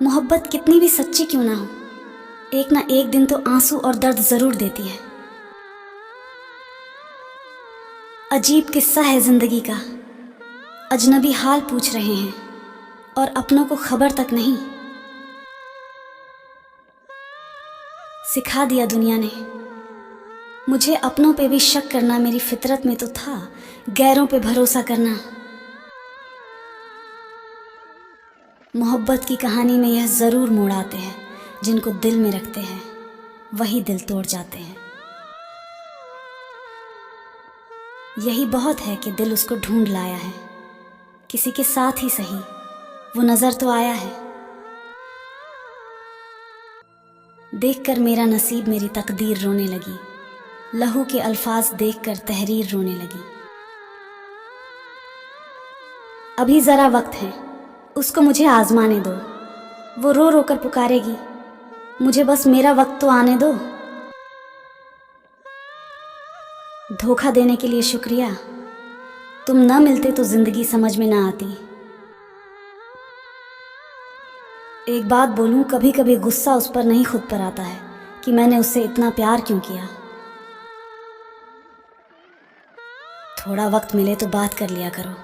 मोहब्बत कितनी भी सच्ची क्यों ना हो, एक ना एक दिन तो आंसू और दर्द जरूर देती है। अजीब किस्सा है जिंदगी का, अजनबी हाल पूछ रहे हैं और अपनों को खबर तक नहीं। सिखा दिया दुनिया ने मुझे अपनों पे भी शक करना, मेरी फितरत में तो था गैरों पे भरोसा करना। मोहब्बत की कहानी में यह ज़रूर मोड़ आते हैं, जिनको दिल में रखते हैं वही दिल तोड़ जाते हैं। यही बहुत है कि दिल उसको ढूंढ लाया है, किसी के साथ ही सही वो नज़र तो आया है। देखकर मेरा नसीब मेरी तकदीर रोने लगी, लहू के अल्फाज देखकर तहरीर रोने लगी। अभी ज़रा वक्त है, उसको मुझे आजमाने दो, वो रो रो कर पुकारेगी, मुझे बस मेरा वक्त तो आने दो। धोखा देने के लिए शुक्रिया, तुम न मिलते तो जिंदगी समझ में ना आती। एक बात बोलूं, कभी कभी गुस्सा उस पर नहीं खुद पर आता है कि मैंने उससे इतना प्यार क्यों किया। थोड़ा वक्त मिले तो बात कर लिया करो,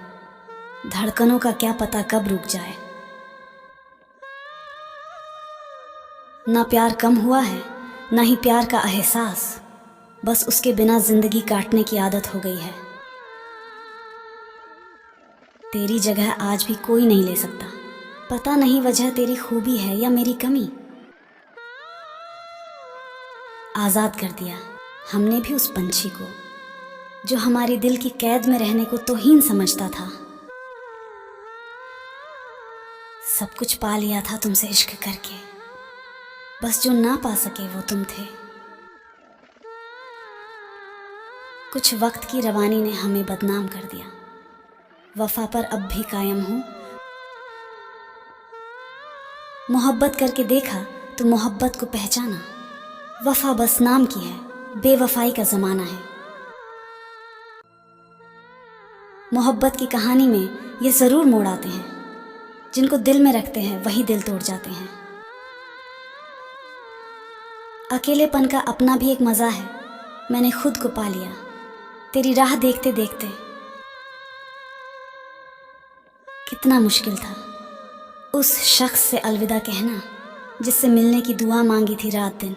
धड़कनों का क्या पता कब रुक जाए। ना प्यार कम हुआ है, ना ही प्यार का एहसास, बस उसके बिना जिंदगी काटने की आदत हो गई है। तेरी जगह आज भी कोई नहीं ले सकता, पता नहीं वजह तेरी खूबी है या मेरी कमी। आज़ाद कर दिया हमने भी उस पंछी को जो हमारी दिल की कैद में रहने को तौहीन समझता था। सब कुछ पा लिया था तुमसे इश्क करके, बस जो ना पा सके वो तुम थे। कुछ वक्त की रवानी ने हमें बदनाम कर दिया, वफा पर अब भी कायम हूँ। मोहब्बत करके देखा तो मोहब्बत को पहचाना, वफा बस नाम की है, बेवफाई का ज़माना है। मोहब्बत की कहानी में ये ज़रूर मोड़ आते हैं, जिनको दिल में रखते हैं वही दिल तोड़ जाते हैं। अकेलेपन का अपना भी एक मज़ा है, मैंने खुद को पा लिया तेरी राह देखते देखते। कितना मुश्किल था उस शख्स से अलविदा कहना, जिससे मिलने की दुआ मांगी थी रात दिन।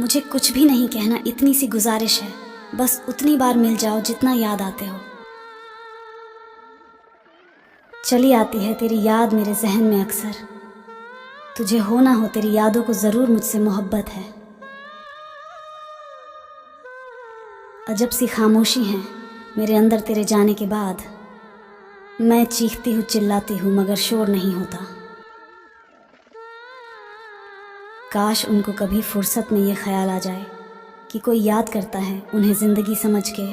मुझे कुछ भी नहीं कहना, इतनी सी गुजारिश है, बस उतनी बार मिल जाओ जितना याद आते हो। चली आती है तेरी याद मेरे जहन में अक्सर, तुझे हो ना हो तेरी यादों को ज़रूर मुझसे मोहब्बत है। अजब सी खामोशी है मेरे अंदर तेरे जाने के बाद, मैं चीखती हूँ चिल्लाती हूँ मगर शोर नहीं होता। काश उनको कभी फुर्सत में ये ख्याल आ जाए कि कोई याद करता है उन्हें ज़िंदगी समझ के।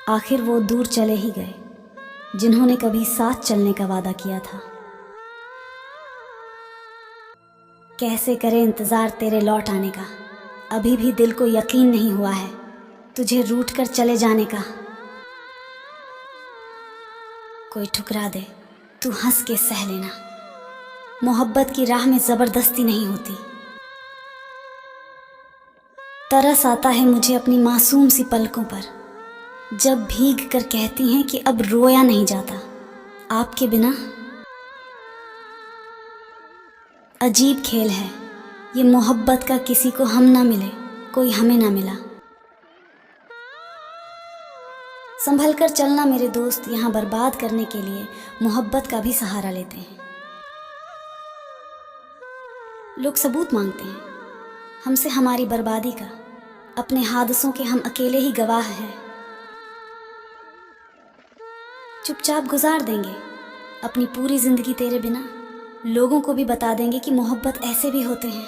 आखिर वो दूर चले ही गए जिन्होंने कभी साथ चलने का वादा किया था। कैसे करे इंतज़ार तेरे लौट आने का, अभी भी दिल को यकीन नहीं हुआ है तुझे रूठ कर चले जाने का। कोई ठुकरा दे तू हंस के सह लेना, मोहब्बत की राह में ज़बरदस्ती नहीं होती। तरस आता है मुझे अपनी मासूम सी पलकों पर, जब भीग कर कहती हैं कि अब रोया नहीं जाता आपके बिना। अजीब खेल है ये मोहब्बत का, किसी को हम ना मिले कोई हमें ना मिला। संभल कर चलना मेरे दोस्त, यहाँ बर्बाद करने के लिए मोहब्बत का भी सहारा लेते हैं। लोग सबूत मांगते हैं हमसे हमारी बर्बादी का, अपने हादसों के हम अकेले ही गवाह हैं। चुपचाप गुजार देंगे अपनी पूरी जिंदगी तेरे बिना, लोगों को भी बता देंगे कि मोहब्बत ऐसे भी होते हैं।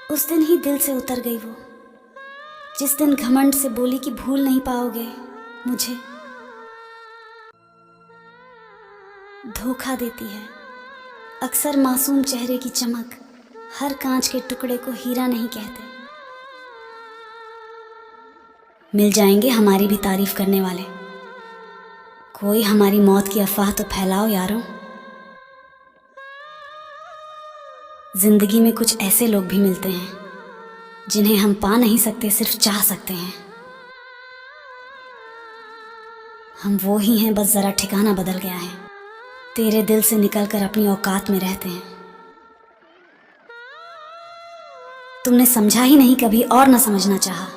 उस दिन ही दिल से उतर गई वो, जिस दिन घमंड से बोली कि भूल नहीं पाओगे मुझे। धोखा देती है अक्सर मासूम चेहरे की चमक, हर कांच के टुकड़े को हीरा नहीं कहते। मिल जाएंगे हमारी भी तारीफ करने वाले। कोई हमारी मौत की अफवाह तो फैलाओ यारों। जिंदगी में कुछ ऐसे लोग भी मिलते हैं जिन्हें हम पा नहीं सकते, सिर्फ चाह सकते हैं। हम वो ही हैं, बस जरा ठिकाना बदल गया है। तेरे दिल से निकलकर अपनी औकात में रहते हैं। तुमने समझा ही नहीं कभी और न समझना चाहा।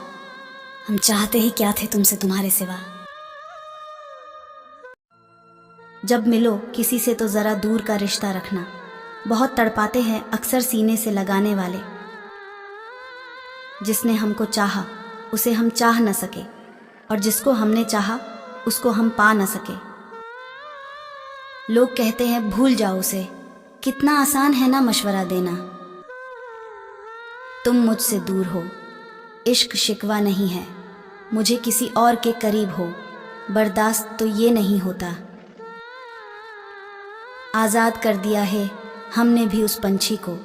हम चाहते ही क्या थे तुमसे तुम्हारे सिवा। जब मिलो किसी से तो जरा दूर का रिश्ता रखना। बहुत तड़पाते हैं अक्सर सीने से लगाने वाले। जिसने हमको चाहा उसे हम चाह न सके, और जिसको हमने चाहा उसको हम पा न सके। लोग कहते हैं भूल जाओ उसे, कितना आसान है ना मशवरा देना। तुम मुझसे दूर हो, इश्क शिकवा नहीं है। मुझे किसी और के करीब हो, बर्दाश्त तो ये नहीं होता। आज़ाद कर दिया है हमने भी उस पंछी को,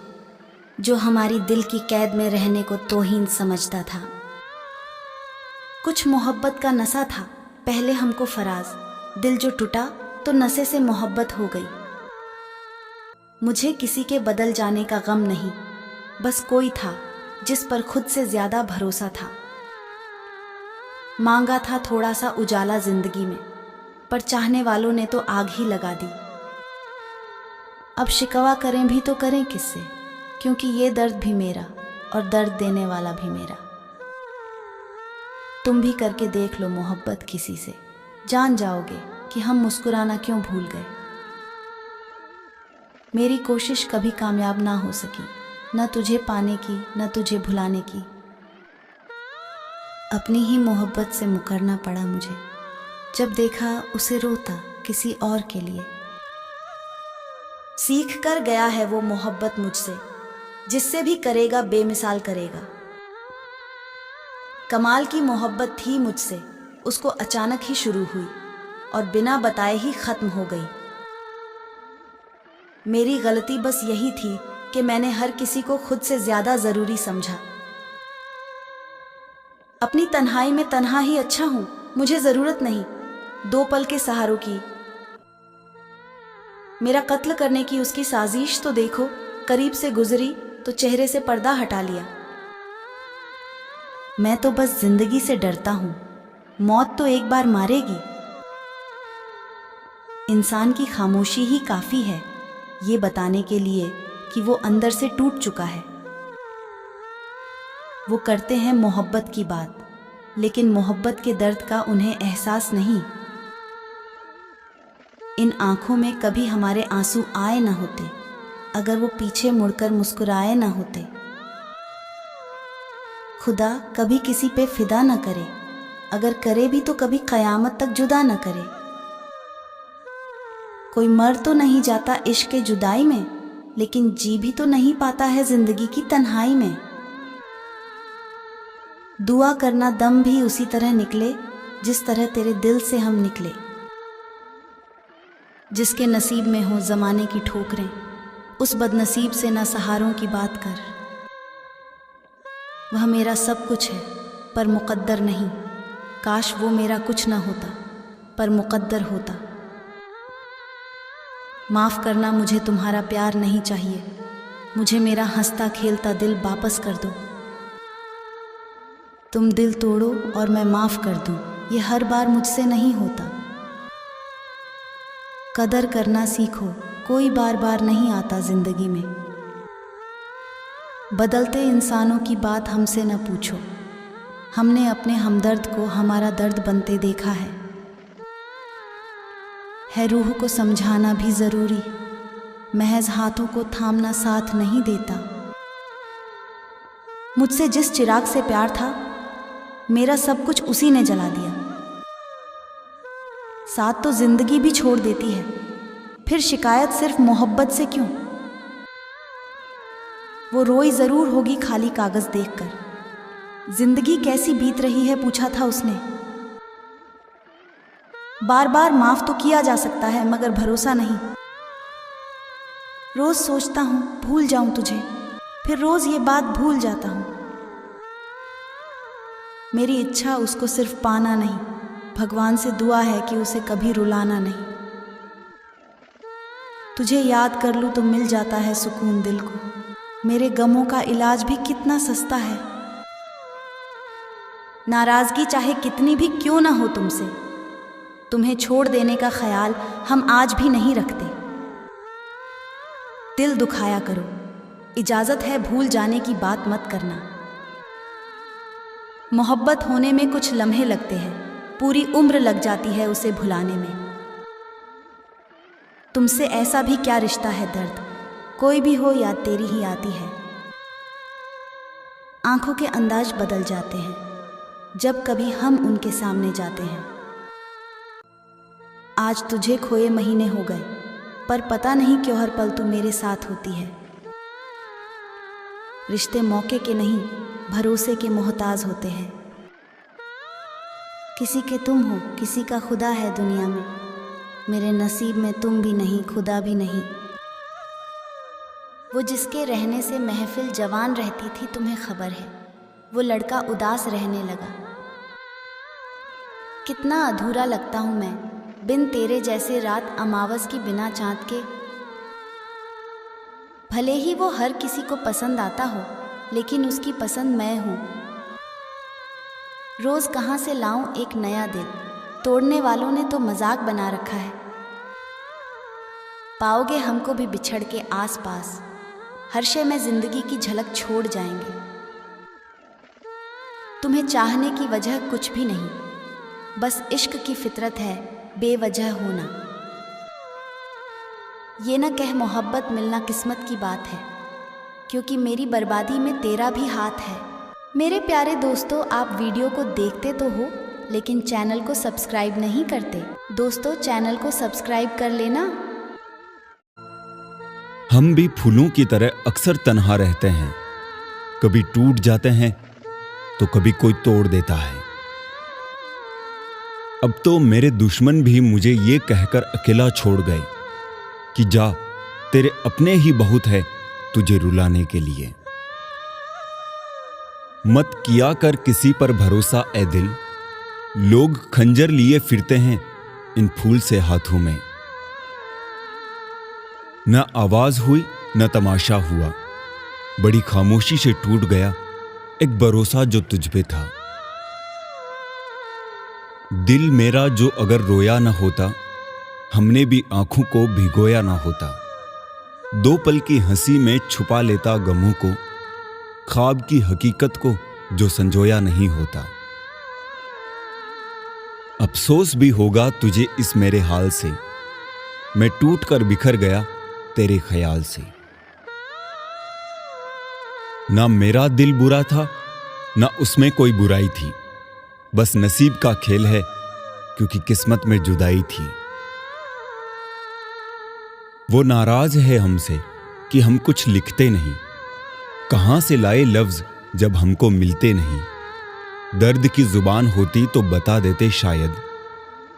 जो हमारी दिल की कैद में रहने को तौहीन समझता था। कुछ मोहब्बत का नशा था पहले हमको फराज, दिल जो टूटा तो नशे से मोहब्बत हो गई। मुझे किसी के बदल जाने का गम नहीं, बस कोई था जिस पर खुद से ज्यादा भरोसा था। मांगा था थोड़ा सा उजाला जिंदगी में, पर चाहने वालों ने तो आग ही लगा दी। अब शिकवा करें भी तो करें किससे, क्योंकि ये दर्द भी मेरा और दर्द देने वाला भी मेरा। तुम भी करके देख लो मोहब्बत किसी से, जान जाओगे कि हम मुस्कुराना क्यों भूल गए। मेरी कोशिश कभी कामयाब ना हो सकी, न तुझे पाने की न तुझे भुलाने की। अपनी ही मोहब्बत से मुकरना पड़ा मुझे, जब देखा उसे रोता किसी और के लिए। सीख कर गया है वो मोहब्बत मुझसे, जिससे भी करेगा बेमिसाल करेगा। कमाल की मोहब्बत थी मुझसे, उसको अचानक ही शुरू हुई और बिना बताए ही खत्म हो गई। मेरी गलती बस यही थी कि मैंने हर किसी को खुद से ज्यादा जरूरी समझा। अपनी तन्हाई में तन्हा ही अच्छा हूं, मुझे जरूरत नहीं दो पल के सहारों की। मेरा कत्ल करने की उसकी साजिश तो देखो, करीब से गुजरी तो चेहरे से पर्दा हटा लिया। मैं तो बस जिंदगी से डरता हूं, मौत तो एक बार मारेगी। इंसान की खामोशी ही काफी है ये बताने के लिए कि वो अंदर से टूट चुका है। वो करते हैं मोहब्बत की बात, लेकिन मोहब्बत के दर्द का उन्हें एहसास नहीं। इन आंखों में कभी हमारे आंसू आए ना होते, अगर वो पीछे मुड़कर मुस्कुराए ना होते। खुदा कभी किसी पे फिदा ना करे, अगर करे भी तो कभी कयामत तक जुदा ना करे। कोई मर तो नहीं जाता इश्क के जुदाई में, लेकिन जी भी तो नहीं पाता है जिंदगी की तन्हाई में। दुआ करना दम भी उसी तरह निकले जिस तरह तेरे दिल से हम निकले। जिसके नसीब में हो जमाने की ठोकरें, उस बदनसीब से ना सहारों की बात कर। वह मेरा सब कुछ है पर मुकद्दर नहीं, काश वो मेरा कुछ ना होता पर मुकद्दर होता। माफ़ करना मुझे तुम्हारा प्यार नहीं चाहिए, मुझे मेरा हंसता खेलता दिल वापस कर दो। तुम दिल तोड़ो और मैं माफ़ कर दूं, ये हर बार मुझसे नहीं होता। कदर करना सीखो, कोई बार बार नहीं आता जिंदगी में। बदलते इंसानों की बात हमसे न पूछो, हमने अपने हमदर्द को हमारा दर्द बनते देखा है रूह को समझाना भी ज़रूरी, महज हाथों को थामना साथ नहीं देता। मुझसे जिस चिराग से प्यार था, मेरा सब कुछ उसी ने जला दिया। साथ तो जिंदगी भी छोड़ देती है, फिर शिकायत सिर्फ मोहब्बत से क्यों। वो रोई जरूर होगी खाली कागज देखकर, जिंदगी कैसी बीत रही है पूछा था उसने। बार बार माफ तो किया जा सकता है मगर भरोसा नहीं। रोज सोचता हूं भूल जाऊं तुझे, फिर रोज ये बात भूल जाता हूं। मेरी इच्छा उसको सिर्फ पाना नहीं, भगवान से दुआ है कि उसे कभी रुलाना नहीं। तुझे याद कर लूँ तो मिल जाता है सुकून दिल को। मेरे गमों का इलाज भी कितना सस्ता है। नाराज़गी चाहे कितनी भी क्यों ना हो तुमसे, तुम्हें छोड़ देने का ख्याल हम आज भी नहीं रखते। दिल दुखाया करो, इजाज़त है भूल जाने की बात मत करना। मोहब्बत होने में कुछ लम्हे लगते हैं, पूरी उम्र लग जाती है उसे भुलाने में। तुमसे ऐसा भी क्या रिश्ता है दर्द, कोई भी हो याद तेरी ही आती है। आंखों के अंदाज बदल जाते हैं जब कभी हम उनके सामने जाते हैं। आज तुझे खोए महीने हो गए, पर पता नहीं क्यों हर पल तू मेरे साथ होती है। रिश्ते मौके के नहीं, भरोसे के मोहताज होते हैं। किसी के तुम हो, किसी का खुदा है दुनिया में। मेरे नसीब में तुम भी नहीं, खुदा भी नहीं। वो जिसके रहने से महफिल जवान रहती थी, तुम्हें खबर है, वो लड़का उदास रहने लगा। कितना अधूरा लगता हूँ मैं बिन तेरे जैसे रात अमावस की बिना चाँद के। भले ही वो हर किसी को पसंद आता हो, लेकिन उसकी पसंद मैं हूँ। रोज़ कहाँ से लाऊं एक नया दिल, तोड़ने वालों ने तो मजाक बना रखा है। पाओगे हमको भी बिछड़ के आस पास, हर शय में जिंदगी की झलक छोड़ जाएंगे। तुम्हें चाहने की वजह कुछ भी नहीं, बस इश्क की फितरत है बेवजह होना। ये न कह मोहब्बत मिलना किस्मत की बात है, क्योंकि मेरी बर्बादी में तेरा भी हाथ है। मेरे प्यारे दोस्तों, आप वीडियो को देखते तो हो, लेकिन चैनल को सब्सक्राइब नहीं करते। दोस्तों, चैनल को सब्सक्राइब कर लेना। हम भी फूलों की तरह अक्सर तन्हा रहते हैं, कभी टूट जाते हैं तो कभी कोई तोड़ देता है। अब तो मेरे दुश्मन भी मुझे ये कहकर अकेला छोड़ गए कि जा, तेरे अपने ही बहुत है तुझे रुलाने के लिए। मत किया कर किसी पर भरोसा ए दिल, लोग खंजर लिए फिरते हैं इन फूल से हाथों में। न आवाज हुई न तमाशा हुआ, बड़ी खामोशी से टूट गया एक भरोसा जो तुझ पे था। दिल मेरा जो अगर रोया न होता, हमने भी आंखों को भिगोया ना होता। दो पल की हंसी में छुपा लेता गमों को, ख्वाब की हकीकत को जो संजोया नहीं होता। अफसोस भी होगा तुझे इस मेरे हाल से, मैं टूट कर बिखर गया तेरे ख्याल से। ना मेरा दिल बुरा था, ना उसमें कोई बुराई थी, बस नसीब का खेल है क्योंकि किस्मत में जुदाई थी। वो नाराज है हमसे कि हम कुछ लिखते नहीं, कहां से लाए लफ्ज जब हमको मिलते नहीं। दर्द की जुबान होती तो बता देते शायद,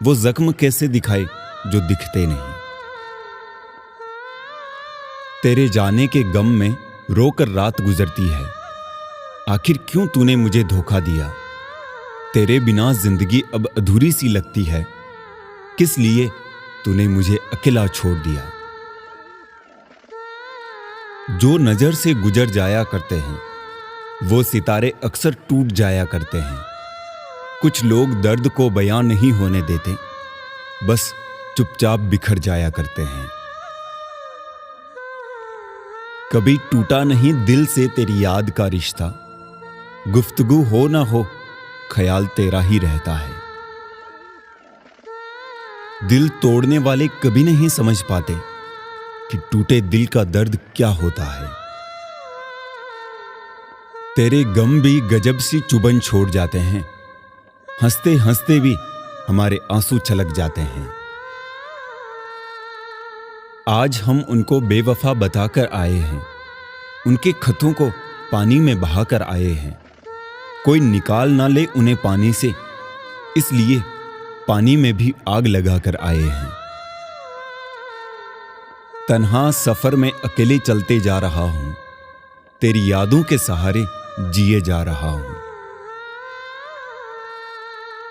वो जख्म कैसे दिखाए जो दिखते नहीं। तेरे जाने के गम में रोकर रात गुजरती है, आखिर क्यों तूने मुझे धोखा दिया। तेरे बिना जिंदगी अब अधूरी सी लगती है, किस लिए तूने मुझे अकेला छोड़ दिया। जो नजर से गुजर जाया करते हैं, वो सितारे अक्सर टूट जाया करते हैं। कुछ लोग दर्द को बयां नहीं होने देते, बस चुपचाप बिखर जाया करते हैं। कभी टूटा नहीं दिल से तेरी याद का रिश्ता, गुफ्तगू हो ना हो ख्याल तेरा ही रहता है। दिल तोड़ने वाले कभी नहीं समझ पाते कि टूटे दिल का दर्द क्या होता है। तेरे गम भी गजब सी चुभन छोड़ जाते हैं, हंसते हंसते भी हमारे आंसू छलक जाते हैं। आज हम उनको बेवफा बताकर आए हैं, उनके खतों को पानी में बहाकर आए हैं। कोई निकाल ना ले उन्हें पानी से, इसलिए पानी में भी आग लगाकर आए हैं। तन्हा सफर में अकेले चलते जा रहा हूं, तेरी यादों के सहारे जिए जा रहा हूं।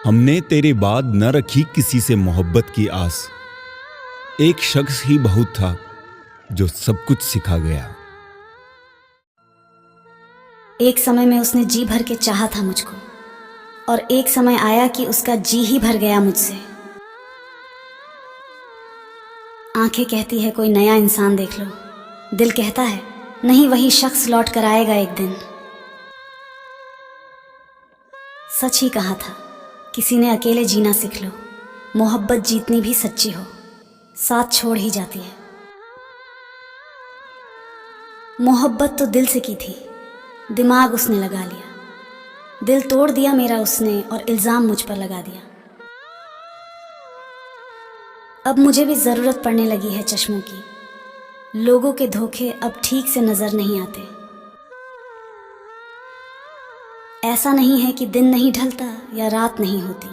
हमने तेरे बाद न रखी किसी से मोहब्बत की आस। एक शख्स ही बहुत था जो सब कुछ सिखा गया। एक समय में उसने जी भर के चाहा था मुझको, और एक समय आया कि उसका जी ही भर गया मुझसे। आंखें कहती है कोई नया इंसान देख लो, दिल कहता है नहीं, वही शख्स लौट कर आएगा एक दिन। सच ही कहा था किसी ने, अकेले जीना सीख लो, मोहब्बत जितनी भी सच्ची हो साथ छोड़ ही जाती है। मोहब्बत तो दिल से की थी, दिमाग उसने लगा लिया, दिल तोड़ दिया मेरा उसने और इल्ज़ाम मुझ पर लगा दिया। अब मुझे भी ज़रूरत पड़ने लगी है चश्मों की, लोगों के धोखे अब ठीक से नज़र नहीं आते। ऐसा नहीं है कि दिन नहीं ढलता या रात नहीं होती,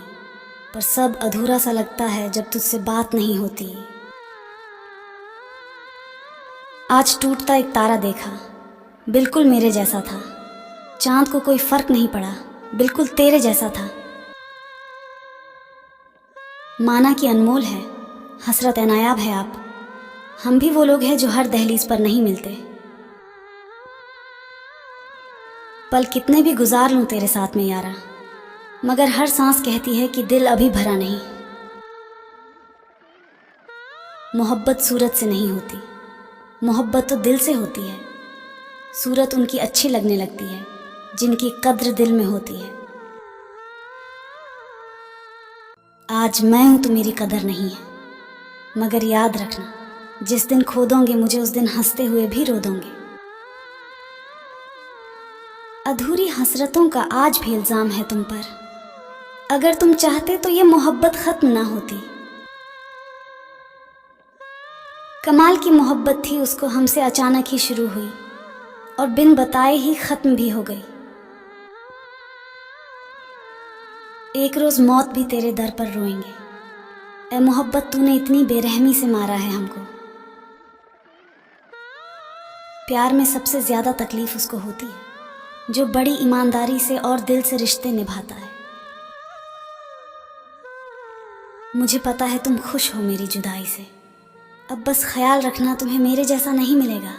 पर सब अधूरा सा लगता है जब तुझसे बात नहीं होती। आज टूटता एक तारा देखा, बिल्कुल मेरे जैसा था, चांद को कोई फर्क नहीं पड़ा, बिल्कुल तेरे जैसा था। माना कि अनमोल है, हसरत नायाब है आप, हम भी वो लोग हैं जो हर दहलीज पर नहीं मिलते। पल कितने भी गुजार लूं तेरे साथ में यारा, मगर हर सांस कहती है कि दिल अभी भरा नहीं। मोहब्बत सूरत से नहीं होती, मोहब्बत तो दिल से होती है। सूरत उनकी अच्छी लगने लगती है जिनकी कद्र दिल में होती है। आज मैं हूं तो मेरी कदर नहीं है, मगर याद रखना जिस दिन खो दोगे मुझे उस दिन हंसते हुए भी रो दोगे। अधूरी हसरतों का आज भी इल्जाम है तुम पर, अगर तुम चाहते तो ये मोहब्बत खत्म ना होती। कमाल की मोहब्बत थी, उसको हमसे अचानक ही शुरू हुई और बिन बताए ही खत्म भी हो गई। एक रोज मौत भी तेरे दर पर रोएंगे, ऐ मोहब्बत तूने इतनी बेरहमी से मारा है हमको। प्यार में सबसे ज्यादा तकलीफ उसको होती है जो बड़ी ईमानदारी से और दिल से रिश्ते निभाता है। मुझे पता है तुम खुश हो मेरी जुदाई से, अब बस ख्याल रखना तुम्हें मेरे जैसा नहीं मिलेगा।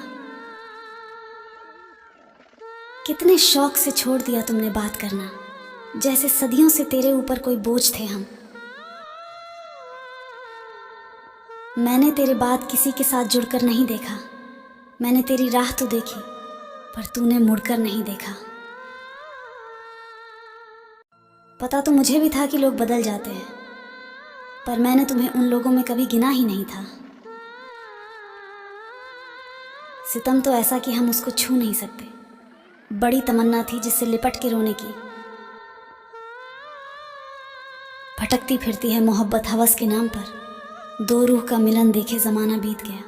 कितने शौक से छोड़ दिया तुमने बात करना, जैसे सदियों से तेरे ऊपर कोई बोझ थे हम। मैंने तेरे बाद किसी के साथ जुड़कर नहीं देखा, मैंने तेरी राह तो देखी पर तूने मुड़कर नहीं देखा। पता तो मुझे भी था कि लोग बदल जाते हैं, पर मैंने तुम्हें उन लोगों में कभी गिना ही नहीं था। सितम तो ऐसा कि हम उसको छू नहीं सकते, बड़ी तमन्ना थी जिससे लिपट के रोने की। भटकती फिरती है मोहब्बत हवस के नाम पर, दो रूह का मिलन देखे जमाना बीत गया।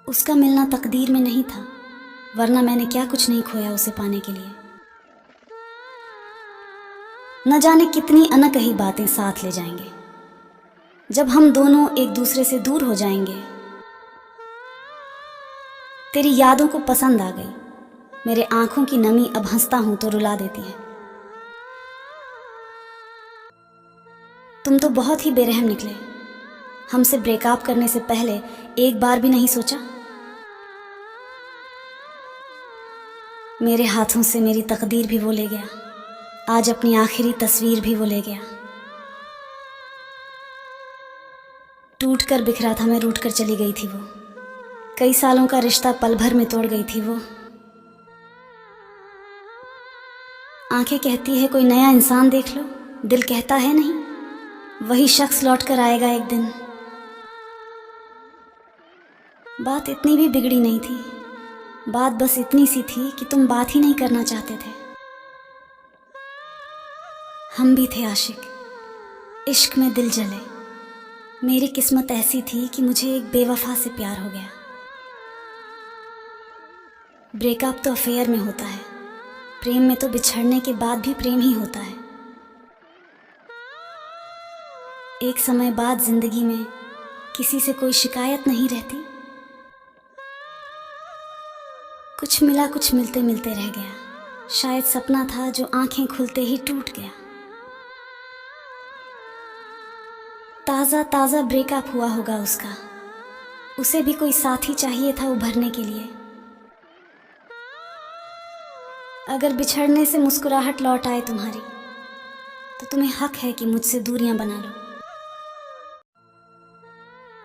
उसका मिलना तकदीर में नहीं था, वरना मैंने क्या कुछ नहीं खोया उसे पाने के लिए। न जाने कितनी अनकही बातें साथ ले जाएंगे, जब हम दोनों एक दूसरे से दूर हो जाएंगे। तेरी यादों को पसंद आ गई, मेरे आंखों की नमी अब हंसता हूं तो रुला देती है। तुम तो बहुत ही बेरहम निकले, हमसे ब्रेकअप करने से पहले एक बार भी नहीं सोचा। मेरे हाथों से मेरी तकदीर भी वो ले गया, आज अपनी आखिरी तस्वीर भी वो ले गया। टूट कर बिखरा था मैं, रूठ कर चली गई थी वो, कई सालों का रिश्ता पल भर में तोड़ गई थी वो। आंखें कहती है कोई नया इंसान देख लो, दिल कहता है नहीं, वही शख्स लौट कर आएगा एक दिन। बात इतनी भी बिगड़ी नहीं थी, बात बस इतनी सी थी कि तुम बात ही नहीं करना चाहते थे। हम भी थे आशिक, इश्क में दिल जले। मेरी किस्मत ऐसी थी कि मुझे एक बेवफा से प्यार हो गया। ब्रेकअप तो अफेयर में होता है, प्रेम में तो बिछड़ने के बाद भी प्रेम ही होता है। एक समय बाद जिंदगी में किसी से कोई शिकायत नहीं रहती, कुछ मिला कुछ मिलते मिलते रह गया, शायद सपना था जो आंखें खुलते ही टूट गया। ताज़ा ताज़ा ब्रेकअप हुआ होगा उसका, उसे भी कोई साथी चाहिए था उभरने के लिए। अगर बिछड़ने से मुस्कुराहट लौट आए तुम्हारी, तो तुम्हें हक है कि मुझसे दूरियां बना लो।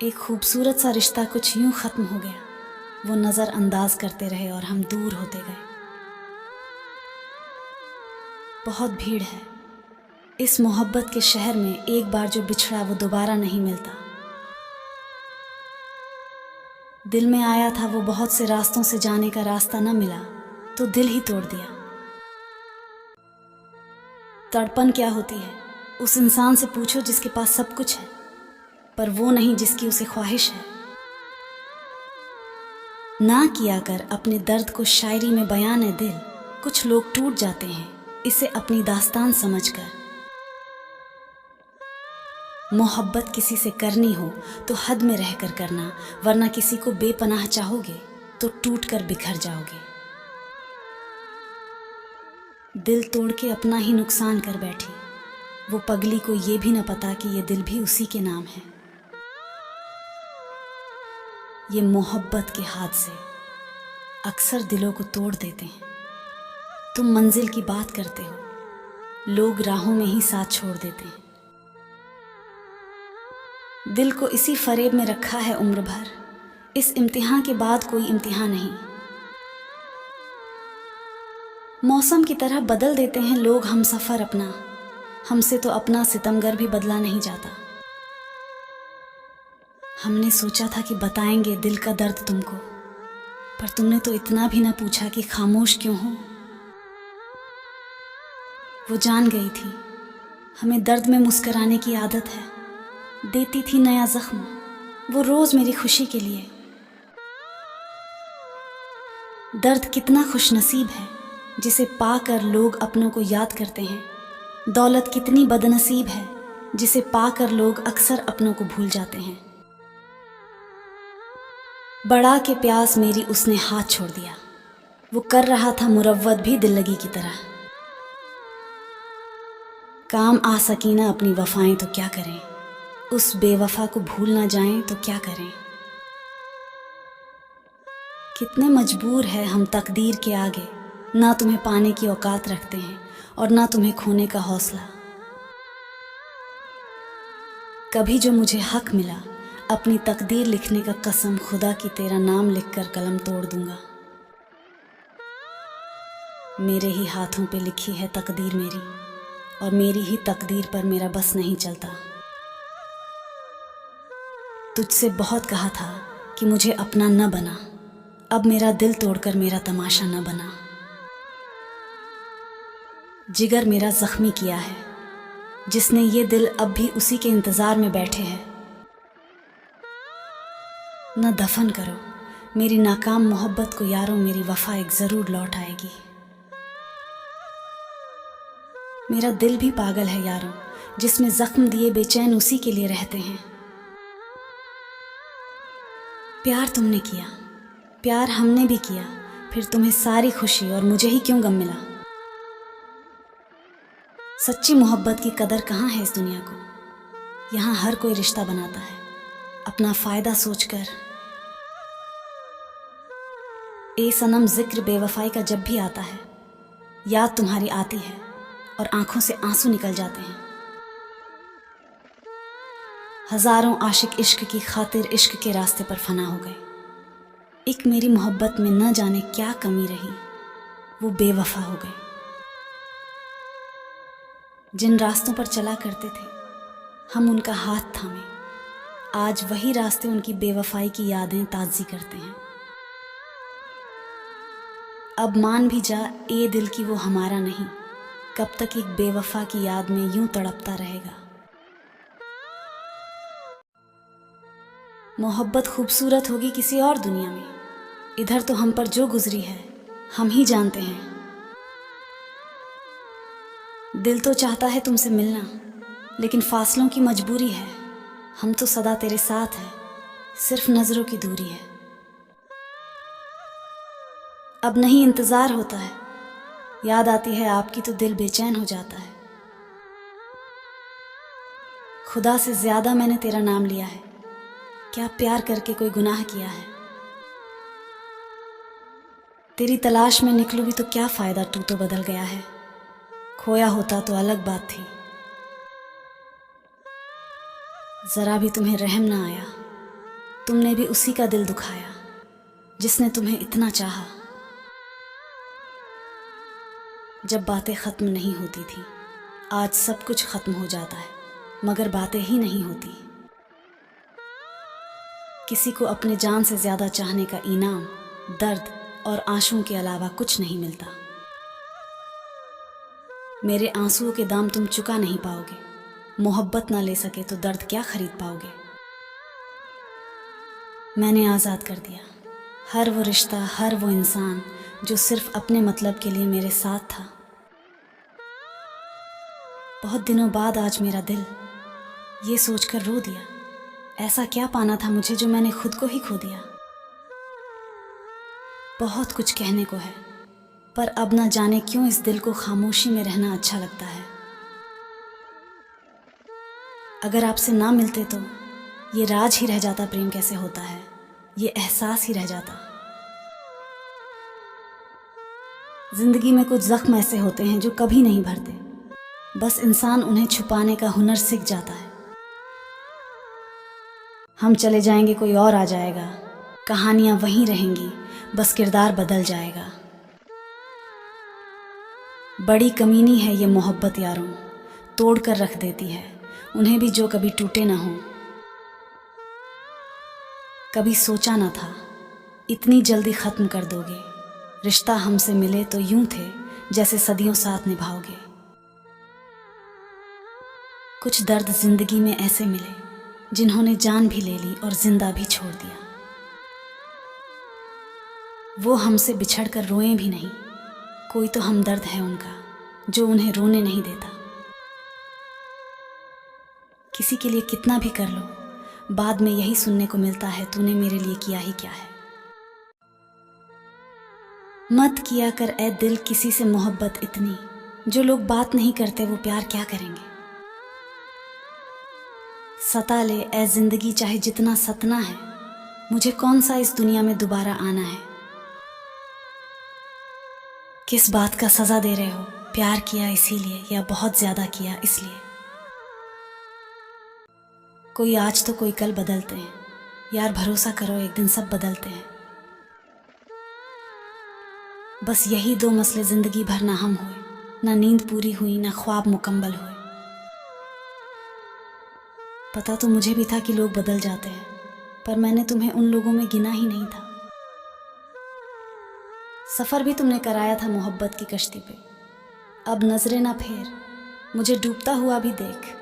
एक खूबसूरत सा रिश्ता कुछ यूं खत्म हो गया, वो नज़रअंदाज करते रहे और हम दूर होते गए। बहुत भीड़ है इस मोहब्बत के शहर में, एक बार जो बिछड़ा वो दोबारा नहीं मिलता। दिल में आया था वो बहुत से रास्तों से जाने का, रास्ता न मिला तो दिल ही तोड़ दिया। तड़पन क्या होती है उस इंसान से पूछो जिसके पास सब कुछ है, पर वो नहीं जिसकी उसे ख्वाहिश है। ना किया कर अपने दर्द को शायरी में बयान है दिल, कुछ लोग टूट जाते हैं इसे अपनी दास्तान समझकर। मोहब्बत किसी से करनी हो तो हद में रहकर करना, वरना किसी को बेपनाह चाहोगे तो टूट कर बिखर जाओगे। दिल तोड़ के अपना ही नुकसान कर बैठी वो पगली को ये भी न पता कि ये दिल भी उसी के नाम है। ये मोहब्बत के हादसे अक्सर दिलों को तोड़ देते हैं। तुम मंजिल की बात करते हो, लोग राहों में ही साथ छोड़ देते हैं। दिल को इसी फरेब में रखा है उम्र भर, इस इम्तिहान के बाद कोई इम्तिहान नहीं। मौसम की तरह बदल देते हैं लोग हम सफ़र अपना, हमसे तो अपना सितमगर भी बदला नहीं जाता। हमने सोचा था कि बताएंगे दिल का दर्द तुमको, पर तुमने तो इतना भी ना पूछा कि खामोश क्यों हो। वो जान गई थी हमें दर्द में मुस्कराने की आदत है, देती थी नया जख्म वो रोज मेरी खुशी के लिए। दर्द कितना खुशनसीब है जिसे पाकर लोग अपनों को याद करते हैं, दौलत कितनी बदनसीब है जिसे पाकर लोग अक्सर अपनों को भूल जाते हैं। बढ़ा के प्यास मेरी उसने हाथ छोड़ दिया, वो कर रहा था मुरव्वत भी दिल लगी की तरह। काम आ सकी ना अपनी वफाएं तो क्या करें, उस बेवफा को भूल ना जाएं तो क्या करें। कितने मजबूर है हम तकदीर के आगे, ना तुम्हें पाने की औकात रखते हैं और ना तुम्हें खोने का हौसला। कभी जो मुझे हक मिला अपनी तकदीर लिखने का, कसम खुदा की तेरा नाम लिखकर कलम तोड़ दूंगा। मेरे ही हाथों पे लिखी है तकदीर मेरी, और मेरी ही तकदीर पर मेरा बस नहीं चलता। तुझसे बहुत कहा था कि मुझे अपना न बना, अब मेरा दिल तोड़कर मेरा तमाशा न बना। जिगर मेरा जख्मी किया है जिसने ये दिल अब भी उसी के इंतजार में बैठे हैं। न दफन करो मेरी नाकाम मोहब्बत को यारों, मेरी वफा एक जरूर लौट आएगी। मेरा दिल भी पागल है यारों, जिसमें जख्म दिए बेचैन उसी के लिए रहते हैं। प्यार तुमने किया, प्यार हमने भी किया, फिर तुम्हें सारी खुशी और मुझे ही क्यों गम मिला। सच्ची मोहब्बत की कदर कहाँ है इस दुनिया को। यहाँ हर कोई रिश्ता बनाता है अपना फायदा सोचकर। ए सनम जिक्र बेवफाई का जब भी आता है, याद तुम्हारी आती है और आंखों से आंसू निकल जाते हैं। हजारों आशिक इश्क की खातिर इश्क के रास्ते पर फना हो गए। एक मेरी मोहब्बत में न जाने क्या कमी रही, वो बेवफा हो गए। जिन रास्तों पर चला करते थे हम उनका हाथ थामे, आज वही रास्ते उनकी बेवफाई की यादें ताज़ी करते हैं। अब मान भी जा ए दिल की वो हमारा नहीं, कब तक एक बेवफा की याद में यूं तड़पता रहेगा। मोहब्बत खूबसूरत होगी किसी और दुनिया में, इधर तो हम पर जो गुजरी है हम ही जानते हैं। दिल तो चाहता है तुमसे मिलना, लेकिन फासलों की मजबूरी है। हम तो सदा तेरे साथ हैं, सिर्फ नजरों की दूरी है। अब नहीं इंतजार होता है, याद आती है आपकी तो दिल बेचैन हो जाता है। खुदा से ज़्यादा मैंने तेरा नाम लिया है, क्या प्यार करके कोई गुनाह किया है। तेरी तलाश में निकलूँ भी तो क्या फ़ायदा, तू तो बदल गया है। खोया होता तो अलग बात थी। ज़रा भी तुम्हें रहम ना आया, तुमने भी उसी का दिल दुखाया जिसने तुम्हें इतना चाहा। जब बातें ख़त्म नहीं होती थी, आज सब कुछ ख़त्म हो जाता है, मगर बातें ही नहीं होती। किसी को अपने जान से ज़्यादा चाहने का इनाम दर्द और आंसुओं के अलावा कुछ नहीं मिलता। मेरे आंसुओं के दाम तुम चुका नहीं पाओगे। मोहब्बत ना ले सके तो दर्द क्या खरीद पाओगे। मैंने आज़ाद कर दिया हर वो रिश्ता, हर वो इंसान जो सिर्फ अपने मतलब के लिए मेरे साथ था। बहुत दिनों बाद आज मेरा दिल ये सोचकर रो दिया, ऐसा क्या पाना था मुझे जो मैंने खुद को ही खो दिया। बहुत कुछ कहने को है, पर अब ना जाने क्यों इस दिल को खामोशी में रहना अच्छा लगता है। अगर आपसे ना मिलते तो ये राज ही रह जाता, प्रेम कैसे होता है ये एहसास ही रह जाता। जिंदगी में कुछ जख्म ऐसे होते हैं जो कभी नहीं भरते, बस इंसान उन्हें छुपाने का हुनर सीख जाता है। हम चले जाएंगे कोई और आ जाएगा, कहानियां वहीं रहेंगी, बस किरदार बदल जाएगा। बड़ी कमीनी है ये मोहब्बत यारों, तोड़ कर रख देती है उन्हें भी जो कभी टूटे ना हो। कभी सोचा ना था इतनी जल्दी ख़त्म कर दोगे। रिश्ता हमसे मिले तो यूं थे जैसे सदियों साथ निभाओगे। कुछ दर्द जिंदगी में ऐसे मिले जिन्होंने जान भी ले ली और जिंदा भी छोड़ दिया। वो हमसे बिछड़ कर रोए भी नहीं, कोई तो हमदर्द है उनका जो उन्हें रोने नहीं देता। किसी के लिए कितना भी कर लो, बाद में यही सुनने को मिलता है, तूने मेरे लिए किया ही क्या है। मत किया कर ए दिल किसी से मोहब्बत इतनी, जो लोग बात नहीं करते वो प्यार क्या करेंगे। सता ले ए जिंदगी चाहे जितना सतना है, मुझे कौन सा इस दुनिया में दोबारा आना है। किस बात का सजा दे रहे हो, प्यार किया इसीलिए या बहुत ज्यादा किया इसलिए। कोई आज तो कोई कल बदलते हैं, यार भरोसा करो एक दिन सब बदलते हैं। बस यही दो मसले जिंदगी भर ना हम हुए, ना नींद पूरी हुई ना ख्वाब मुकम्मल हुए। पता तो मुझे भी था कि लोग बदल जाते हैं, पर मैंने तुम्हें उन लोगों में गिना ही नहीं था। सफ़र भी तुमने कराया था मोहब्बत की कश्ती पे, अब नजरें ना फेर, मुझे डूबता हुआ भी देख।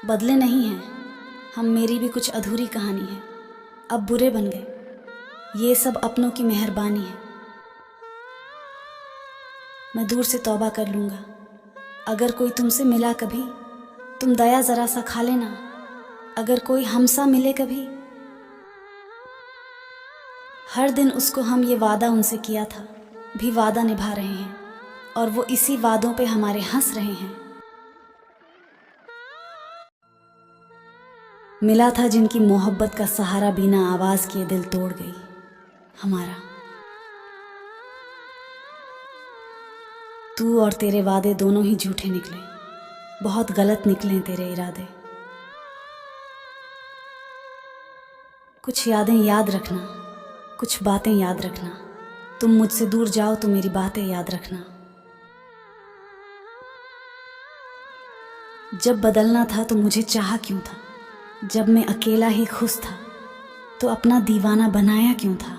बदले नहीं हैं हम, मेरी भी कुछ अधूरी कहानी है। अब बुरे बन गए, ये सब अपनों की मेहरबानी है। मैं दूर से तौबा कर लूँगा, अगर कोई तुमसे मिला कभी तुम दया ज़रा सा खा लेना। अगर कोई हमसा मिले कभी, हर दिन उसको हम ये वादा उनसे किया था भी वादा निभा रहे हैं, और वो इसी वादों पे हमारे हंस रहे हैं। मिला था जिनकी मोहब्बत का सहारा बिना आवाज़ किए दिल तोड़ गई हमारा। तू और तेरे वादे दोनों ही झूठे निकले, बहुत गलत निकले तेरे इरादे। कुछ यादें याद रखना, कुछ बातें याद रखना, तुम मुझसे दूर जाओ तो मेरी बातें याद रखना। जब बदलना था तो मुझे चाहा क्यों था, जब मैं अकेला ही खुश था तो अपना दीवाना बनाया क्यों था।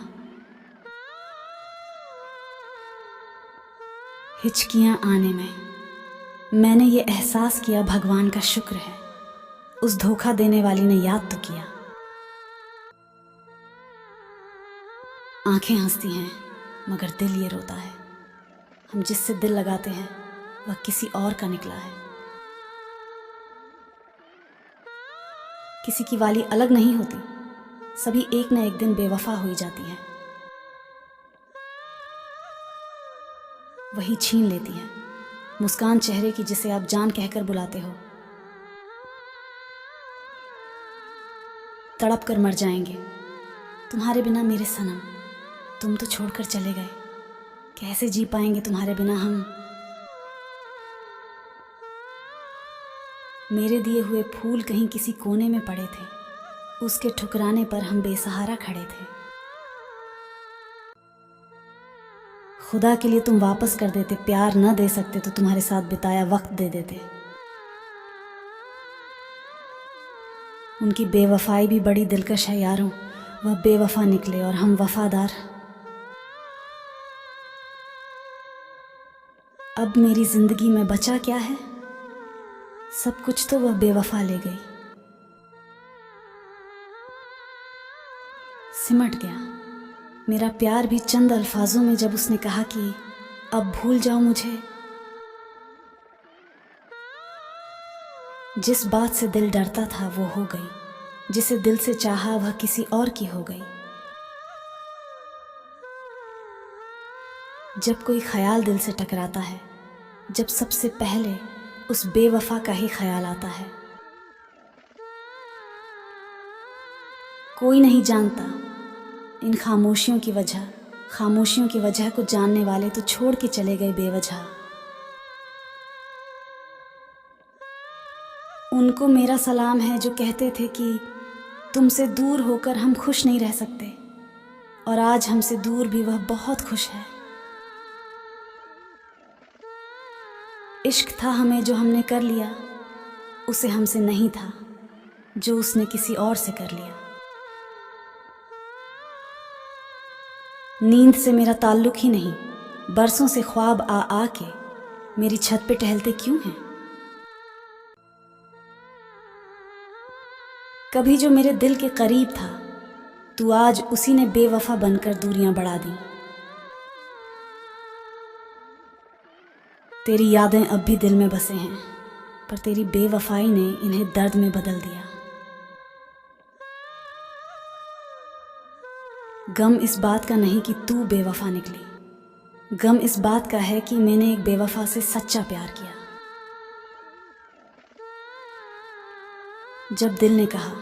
हिचकियां आने में मैंने ये एहसास किया भगवान का शुक्र है, उस धोखा देने वाली ने याद तो किया। आंखें हंसती हैं मगर दिल ये रोता है, हम जिससे दिल लगाते हैं वह किसी और का निकला है। किसी की वाली अलग नहीं होती, सभी एक न एक दिन बेवफा हो ही जाती है। वही छीन लेती है। मुस्कान चेहरे की जिसे आप जान कहकर बुलाते हो। तड़प कर मर जाएंगे तुम्हारे बिना मेरे सनम। तुम तो छोड़कर चले गए, कैसे जी पाएंगे तुम्हारे बिना हम। मेरे दिए हुए फूल कहीं किसी कोने में पड़े थे, उसके ठुकराने पर हम बेसहारा खड़े थे। खुदा के लिए तुम वापस कर देते, प्यार न दे सकते तो तुम्हारे साथ बिताया वक्त दे देते। उनकी बेवफाई भी बड़ी दिलकश है यारों, वह बेवफा निकले और हम वफादार। अब मेरी जिंदगी में बचा क्या है, सब कुछ तो वह बेवफा ले गई। सिमट गया मेरा प्यार भी चंद अल्फाजों में जब उसने कहा कि अब भूल जाओ मुझे। जिस बात से दिल डरता था वो हो गई, जिसे दिल से चाहा वह किसी और की हो गई। जब कोई ख्याल दिल से टकराता है, जब सबसे पहले उस बेवफा का ही ख्याल आता है। कोई नहीं जानता इन खामोशियों की वजह, खामोशियों की वजह को जानने वाले तो छोड़ के चले गए बेवजह। उनको मेरा सलाम है जो कहते थे कि तुमसे दूर होकर हम खुश नहीं रह सकते, और आज हमसे दूर भी वह बहुत खुश है। इश्क था हमें जो हमने कर लिया, उसे हमसे नहीं था जो उसने किसी और से कर लिया। नींद से मेरा ताल्लुक ही नहीं, बरसों से ख्वाब आ आके मेरी छत पे टहलते क्यों हैं। कभी जो मेरे दिल के करीब था, तू आज उसी ने बेवफा बनकर दूरियां बढ़ा दी। तेरी यादें अब भी दिल में बसे हैं, पर तेरी बेवफाई ने इन्हें दर्द में बदल दिया। गम इस बात का नहीं कि तू बेवफा निकली, गम इस बात का है कि मैंने एक बेवफा से सच्चा प्यार किया। जब दिल ने कहा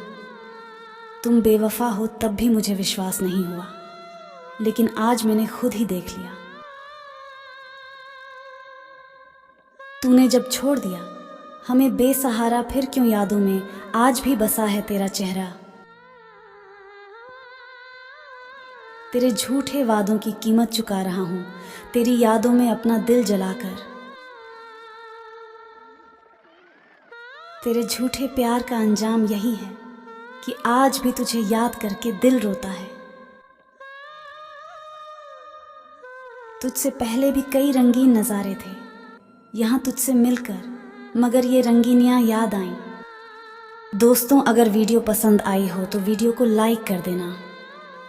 तुम बेवफा हो तब भी मुझे विश्वास नहीं हुआ, लेकिन आज मैंने खुद ही देख लिया। तूने जब छोड़ दिया हमें बेसहारा, फिर क्यों यादों में आज भी बसा है तेरा चेहरा। तेरे झूठे वादों की कीमत चुका रहा हूं, तेरी यादों में अपना दिल जलाकर। तेरे झूठे प्यार का अंजाम यही है कि आज भी तुझे याद करके दिल रोता है। तुझसे पहले भी कई रंगीन नज़ारे थे यहाँ तुझसे मिलकर, मगर ये रंगीनियाँ याद आईं। दोस्तों, अगर वीडियो पसंद आई हो तो वीडियो को लाइक कर देना।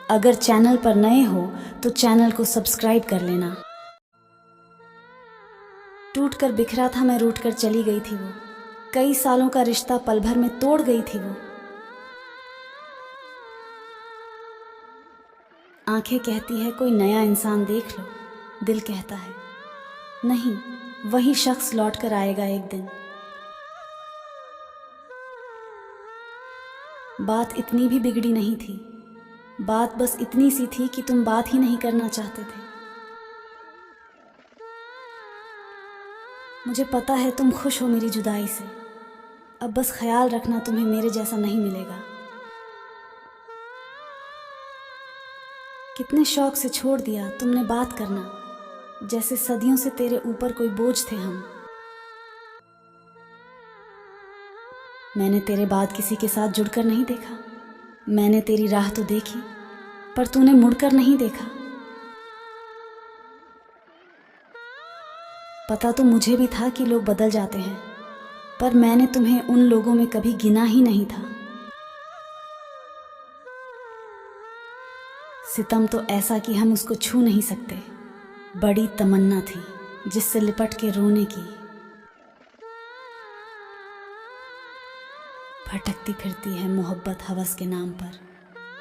अगर चैनल पर नए हो तो चैनल को सब्सक्राइब कर लेना। टूट कर बिखरा था मैं, रूठ कर चली गई थी वो, कई सालों का रिश्ता पल भर में तोड़ गई थी वो। आंखें कहती है कोई नया इंसान देख लो, दिल कहता है नहीं, वही शख्स लौट कर आएगा एक दिन। बात इतनी भी बिगड़ी नहीं थी, बात बस इतनी सी थी कि तुम बात ही नहीं करना चाहते थे। मुझे पता है तुम खुश हो मेरी जुदाई से, अब बस ख्याल रखना तुम्हें मेरे जैसा नहीं मिलेगा। कितने शौक से छोड़ दिया तुमने बात करना, जैसे सदियों से तेरे ऊपर कोई बोझ थे हम। मैंने तेरे बाद किसी के साथ जुड़कर नहीं देखा, मैंने तेरी राह तो देखी पर तूने मुड़कर नहीं देखा। पता तो मुझे भी था कि लोग बदल जाते हैं, पर मैंने तुम्हें उन लोगों में कभी गिना ही नहीं था। सितम तो ऐसा कि हम उसको छू नहीं सकते, बड़ी तमन्ना थी जिससे लिपट के रोने की। भटकती फिरती है मोहब्बत हवस के नाम पर,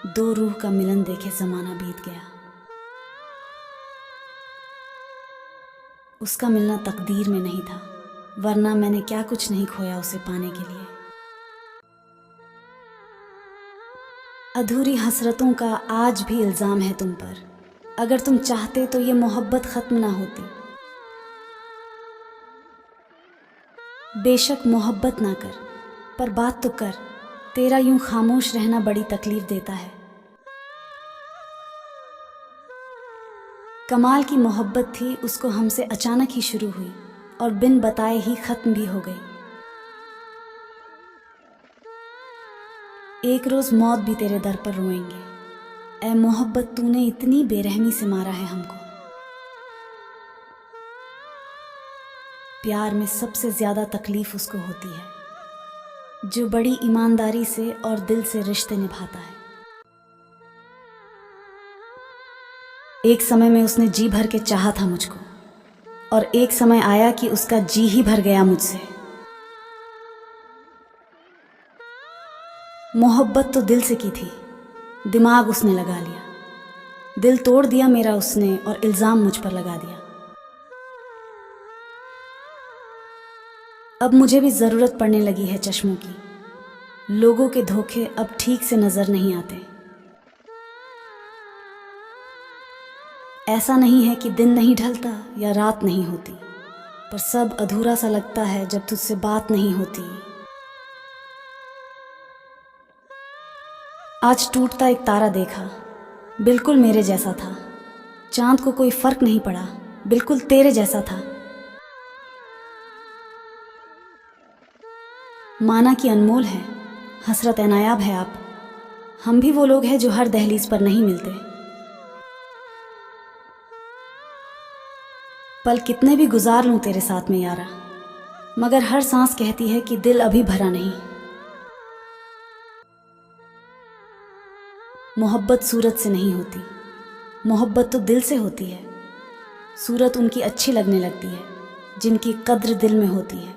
दो रूह का मिलन देखे ज़माना बीत गया। उसका मिलना तकदीर में नहीं था, वरना मैंने क्या कुछ नहीं खोया उसे पाने के लिए। अधूरी हसरतों का आज भी इल्ज़ाम है तुम पर। अगर तुम चाहते तो ये मोहब्बत ख़त्म ना होती। बेशक मोहब्बत ना कर, पर बात तो कर। तेरा यूं खामोश रहना बड़ी तकलीफ देता है। कमाल की मोहब्बत थी, उसको हमसे अचानक ही शुरू हुई और बिन बताए ही ख़त्म भी हो गई। एक रोज़ मौत भी तेरे दर पर रोएंगे। ऐ मोहब्बत, तूने इतनी बेरहमी से मारा है हमको। प्यार में सबसे ज़्यादा तकलीफ़ उसको होती है जो बड़ी ईमानदारी से और दिल से रिश्ते निभाता है। एक समय में उसने जी भर के चाहा था मुझको, और एक समय आया कि उसका जी ही भर गया मुझसे। मोहब्बत तो दिल से की थी, दिमाग उसने लगा लिया। दिल तोड़ दिया मेरा उसने और इल्ज़ाम मुझ पर लगा दिया। अब मुझे भी ज़रूरत पड़ने लगी है चश्मों की। लोगों के धोखे अब ठीक से नज़र नहीं आते। ऐसा नहीं है कि दिन नहीं ढलता या रात नहीं होती, पर सब अधूरा सा लगता है जब तुझसे बात नहीं होती। आज टूटता एक तारा देखा, बिल्कुल मेरे जैसा था। चांद को कोई फ़र्क नहीं पड़ा, बिल्कुल तेरे जैसा था। माना कि अनमोल है, हसरत ए नायाब है आप। हम भी वो लोग हैं जो हर दहलीज पर नहीं मिलते। पल कितने भी गुजार लूं तेरे साथ में यारा, मगर हर सांस कहती है कि दिल अभी भरा नहीं। मोहब्बत सूरत से नहीं होती, मोहब्बत तो दिल से होती है। सूरत उनकी अच्छी लगने लगती है जिनकी कद्र दिल में होती है।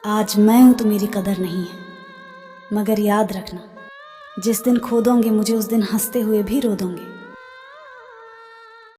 आज मैं हूं तो मेरी कदर नहीं है, मगर याद रखना, जिस दिन खो दोगे मुझे उस दिन हंसते हुए भी रो दोगे।